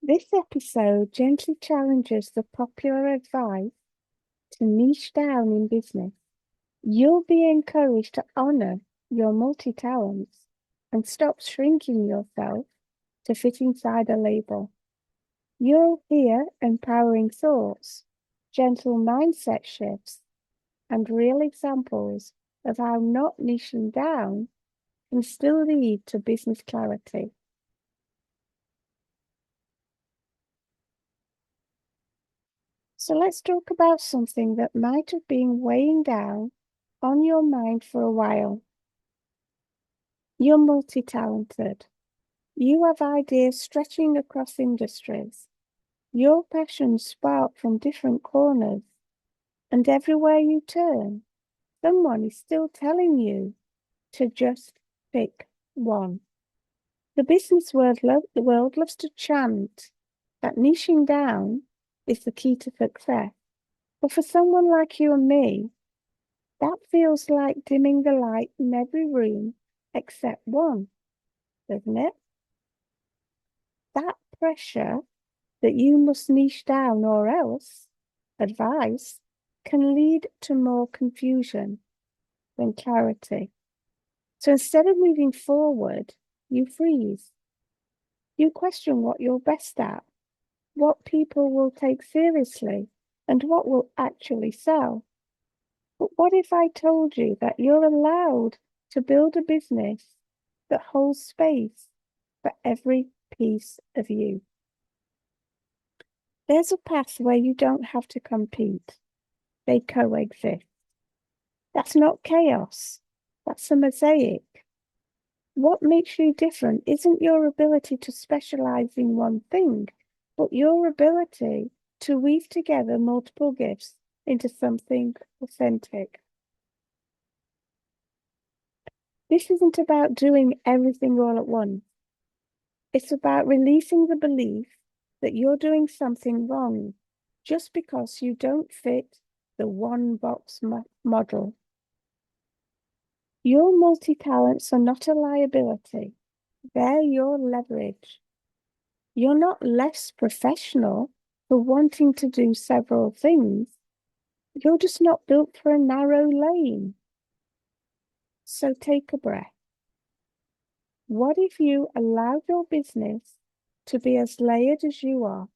This episode gently challenges the popular advice to niche down in business. You'll be encouraged to honor your multi-talents and stop shrinking yourself to fit inside a label. You'll hear empowering thoughts, gentle mindset shifts, and real examples of how not niching down can still lead to business clarity. So let's talk about something that might have been weighing down on your mind for a while. You're multi-talented. You have ideas stretching across industries. Your passions spark from different corners. And everywhere you turn, someone is still telling you to just pick one. The business world loves to chant that niching down is the key to success. But for someone like you and me, that feels like dimming the light in every room except one, doesn't it? That pressure that you must niche down or else advice can lead to more confusion than clarity. So instead of moving forward, you freeze. You question what you're best at, what people will take seriously, and what will actually sell. But what if I told you that you're allowed to build a business that holds space for every piece of you? There's a path where you don't have to compete. They coexist. That's not chaos. That's a mosaic. What makes you different isn't your ability to specialize in one thing, but your ability to weave together multiple gifts into something authentic. This isn't about doing everything all at once. It's about releasing the belief that you're doing something wrong just because you don't fit the one box model. Your multi-talents are not a liability. They're your leverage. You're not less professional for wanting to do several things. You're just not built for a narrow lane. So take a breath. What if you allowed your business to be as layered as you are?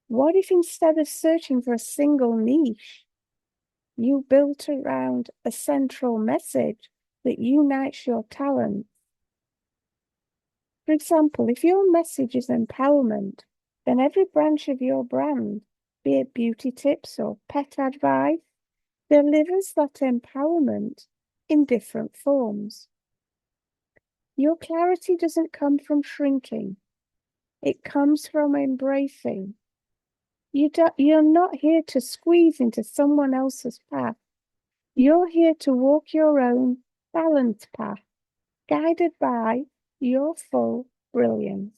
What if instead of searching for a single niche, you built around a central message that unites your talents? For example, if your message is empowerment, then every branch of your brand, be it beauty tips or pet advice, delivers that empowerment in different forms. Your clarity doesn't come from shrinking. It comes from embracing. You're not here to squeeze into someone else's path. You're here to walk your own balanced path, guided by your full brilliance.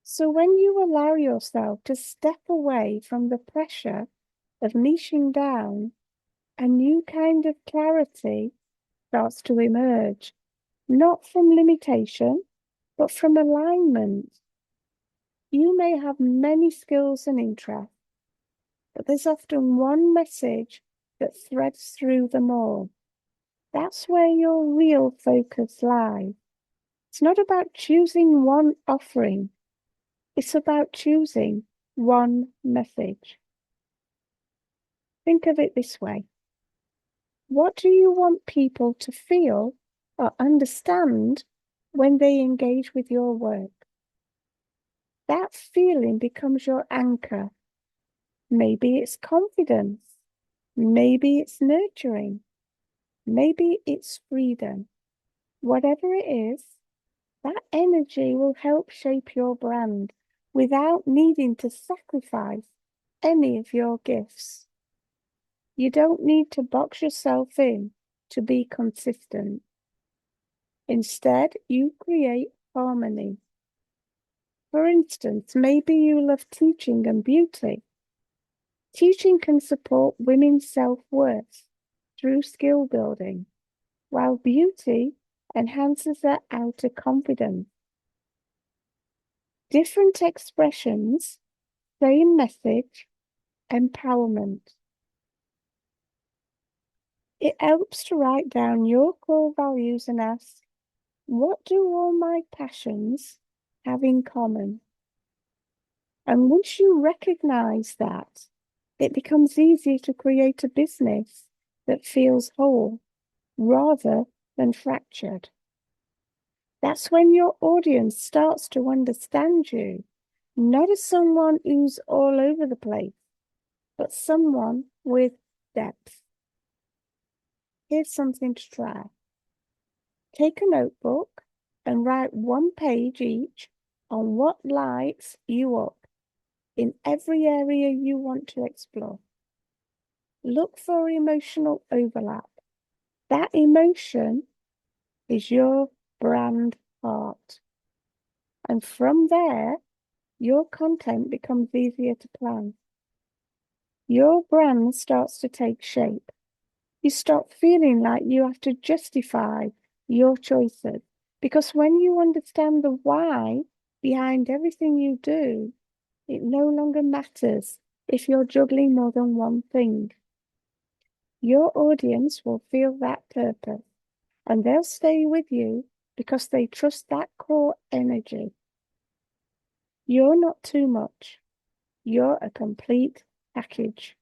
So when you allow yourself to step away from the pressure of niching down, a new kind of clarity starts to emerge, not from limitation, but from alignment. You may have many skills and interests, but there's often one message that threads through them all. That's where your real focus lies. It's not about choosing one offering. It's about choosing one message. Think of it this way. What do you want people to feel or understand when they engage with your work? That feeling becomes your anchor. Maybe it's confidence. Maybe it's nurturing. Maybe it's freedom. Whatever it is, that energy will help shape your brand without needing to sacrifice any of your gifts. You don't need to box yourself in to be consistent. Instead, you create harmony. For instance, maybe you love teaching and beauty. Teaching can support women's self-worth through skill building, while beauty enhances their outer confidence. Different expressions, same message, empowerment. It helps to write down your core values and ask, what do all my passions have in common? And once you recognize that, it becomes easier to create a business that feels whole rather than fractured. That's when your audience starts to understand you, not as someone who's all over the place, but someone with depth. Here's something to try. Take a notebook and write one page each on what lights you up in every area you want to explore. Look for emotional overlap. That emotion is your brand heart. And from there, your content becomes easier to plan. Your brand starts to take shape. You stop feeling like you have to justify your choices. Because when you understand the why behind everything you do, it no longer matters if you're juggling more than one thing. Your audience will feel that purpose and they'll stay with you because they trust that core energy. You're not too much. You're a complete package.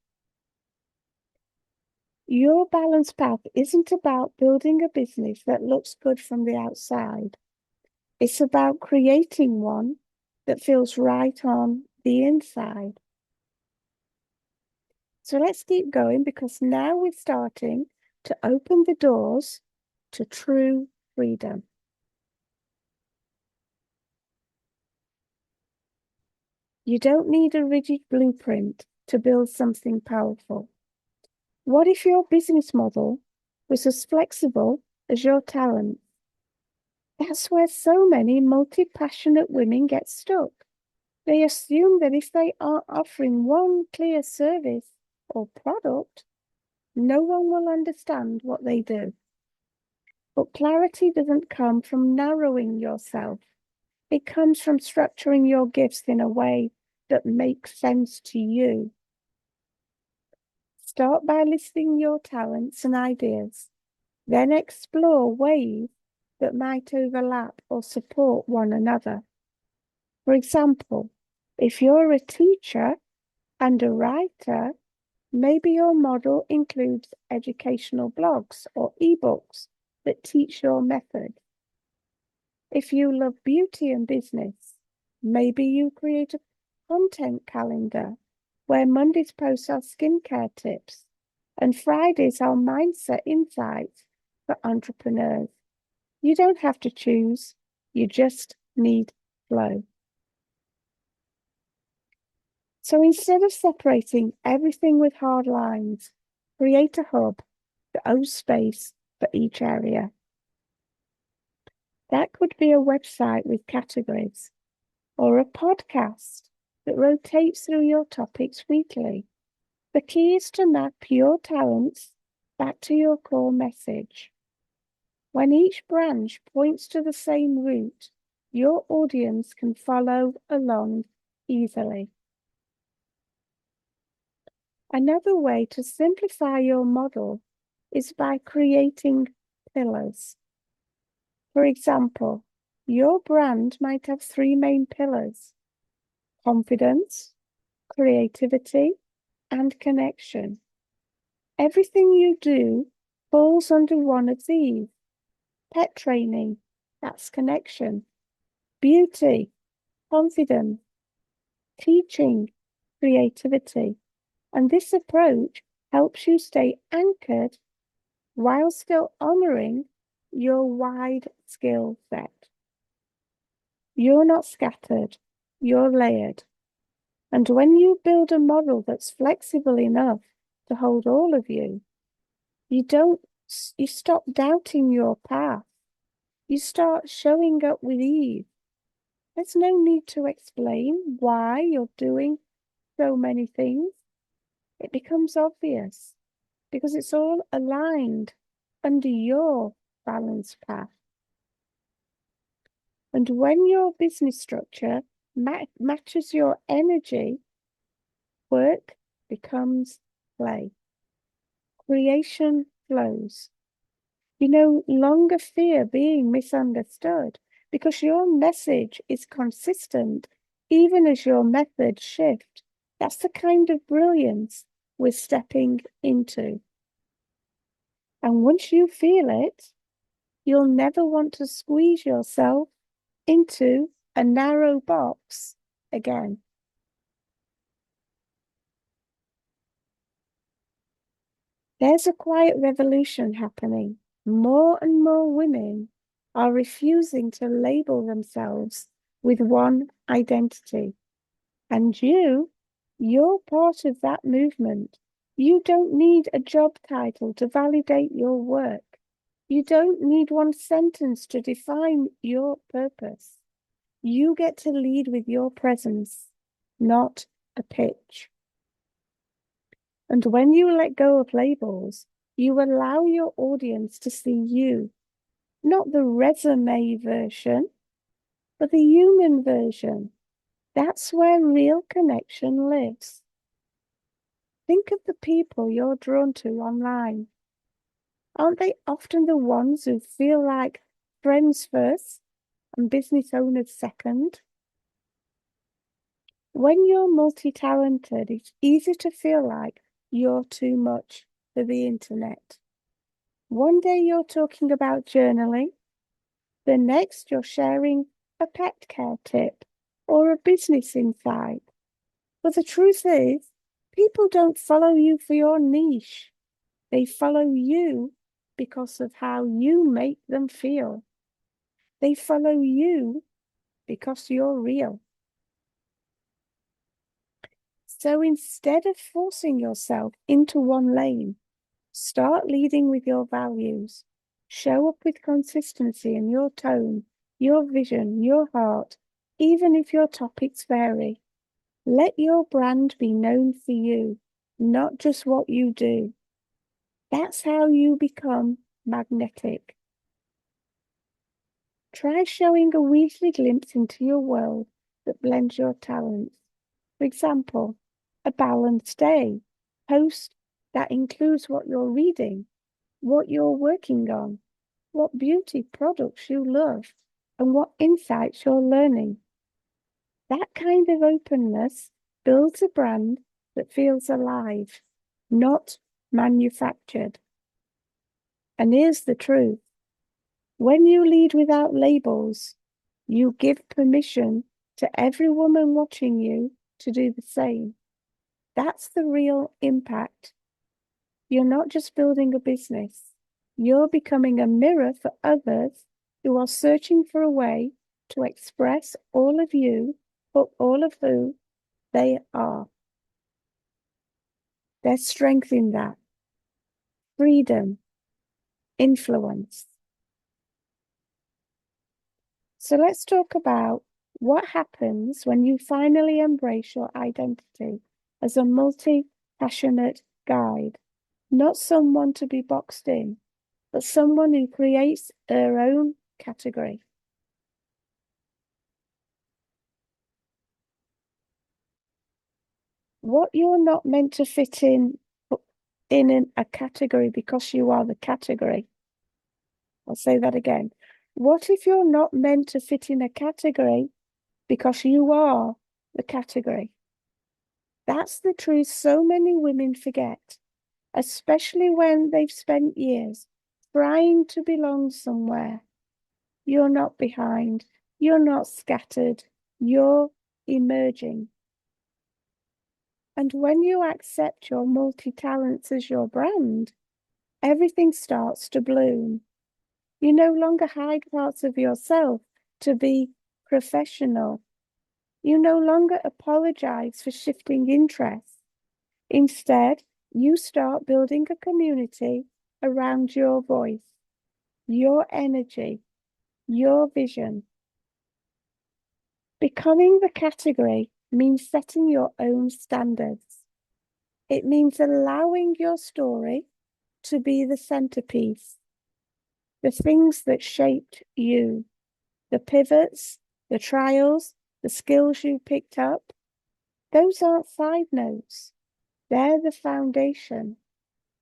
Your balanced path isn't about building a business that looks good from the outside. It's about creating one that feels right on the inside. So let's keep going because now we're starting to open the doors to true freedom. You don't need a rigid blueprint to build something powerful. What if your business model was as flexible as your talent? That's where so many multi-passionate women get stuck. They assume that if they aren't offering one clear service or product, no one will understand what they do. But clarity doesn't come from narrowing yourself. It comes from structuring your gifts in a way that makes sense to you. Start by listing your talents and ideas, then explore ways that might overlap or support one another. For example, if you're a teacher and a writer, maybe your model includes educational blogs or ebooks that teach your method. If you love beauty and business, maybe you create a content calendar where Monday's posts are skincare tips and Fridays are mindset insights for entrepreneurs. You don't have to choose, you just need flow. So instead of separating everything with hard lines, create a hub that owns space for each area. That could be a website with categories or a podcast that rotates through your topics weekly. The key is to map your talents back to your core message. When each branch points to the same route, your audience can follow along easily. Another way to simplify your model is by creating pillars. For example, your brand might have three main pillars: confidence, creativity, and connection. Everything you do falls under one of these. Pet training, that's connection. Beauty, confidence. Teaching, creativity. And this approach helps you stay anchored while still honoring your wide skill set. You're not scattered, you're layered. And when you build a model that's flexible enough to hold all of you, you stop doubting your path. You start showing up with ease. There's no need to explain why you're doing so many things. It becomes obvious because it's all aligned under your balanced path. And when your business structure matches your energy, work becomes play. Creation flows. You no longer fear being misunderstood because your message is consistent, even as your methods shift. That's the kind of brilliance we're stepping into. And once you feel it, you'll never want to squeeze yourself into a narrow box again. There's a quiet revolution happening. More and more women are refusing to label themselves with one identity. And you're part of that movement. You don't need a job title to validate your work. You don't need one sentence to define your purpose. You get to lead with your presence, not a pitch. And when you let go of labels, you allow your audience to see you, not the resume version, but the human version. That's where real connection lives. Think of the people you're drawn to online. Aren't they often the ones who feel like friends first and business owners second? When you're multi-talented, it's easy to feel like you're too much for the internet. One day you're talking about journaling, the next you're sharing a pet care tip or a business insight. But the truth is, people don't follow you for your niche. They follow you because of how you make them feel. They follow you because you're real. So instead of forcing yourself into one lane, start leading with your values. Show up with consistency in your tone, your vision, your heart, even if your topics vary. Let your brand be known for you, not just what you do. That's how you become magnetic. Try showing a weekly glimpse into your world that blends your talents. For example, a balanced day post that includes what you're reading, what you're working on, what beauty products you love, and what insights you're learning. That kind of openness builds a brand that feels alive, not manufactured. And here's the truth. When you lead without labels, you give permission to every woman watching you to do the same. That's the real impact. You're not just building a business, you're becoming a mirror for others who are searching for a way to express all of you, but all of who they are. There's strength in that. Freedom, influence. So let's talk about what happens when you finally embrace your identity as a multi-passionate guide, not someone to be boxed in, but someone who creates their own category. What you're not meant to fit in a category because you are the category. I'll say that again. What if you're not meant to fit in a category because you are the category? That's the truth so many women forget, especially when they've spent years trying to belong somewhere. You're not behind. You're not scattered. You're emerging. And when you accept your multi-talents as your brand, everything starts to bloom. You no longer hide parts of yourself to be professional. You no longer apologize for shifting interests. Instead, you start building a community around your voice, your energy, your vision. Becoming the category means setting your own standards. It means allowing your story to be the centerpiece, the things that shaped you, The pivots, the trials, the skills you picked up, those aren't side notes. They're the foundation.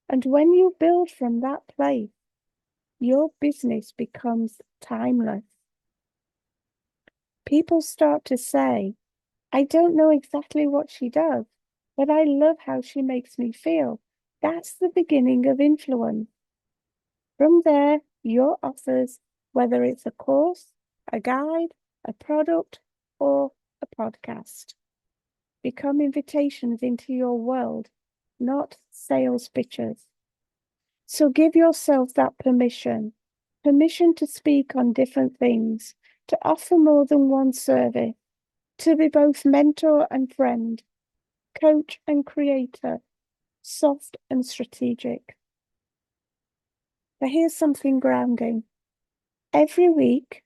And when you build from that place, your business becomes timeless. People start to say, I don't know exactly what she does, but I love how she makes me feel. That's the beginning of influence. From there, your offers, whether it's a course, a guide, a product, or a podcast, become invitations into your world, not sales pitches. So give yourself that permission to speak on different things, to offer more than one service, to be both mentor and friend, coach and creator, soft and strategic. But here's something grounding. Every week,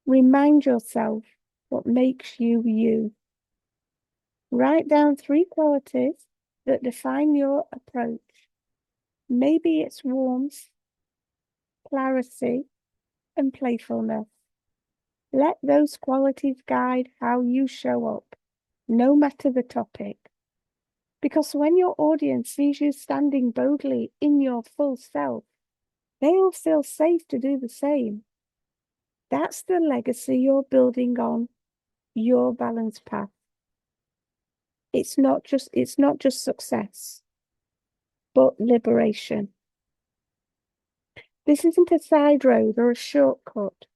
remind yourself what makes you you. Write down 3 qualities that define your approach. Maybe it's warmth, clarity, and playfulness. Let those qualities guide how you show up, no matter the topic. Because when your audience sees you standing boldly in your full self, they'll feel safe to do the same. That's the legacy you're building on your balanced path. It's not just success, but liberation. This isn't a side road or a shortcut.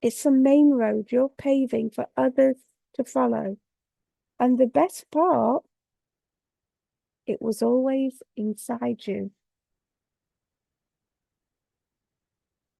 It's a main road you're paving for others to follow. And the best part, it was always inside you.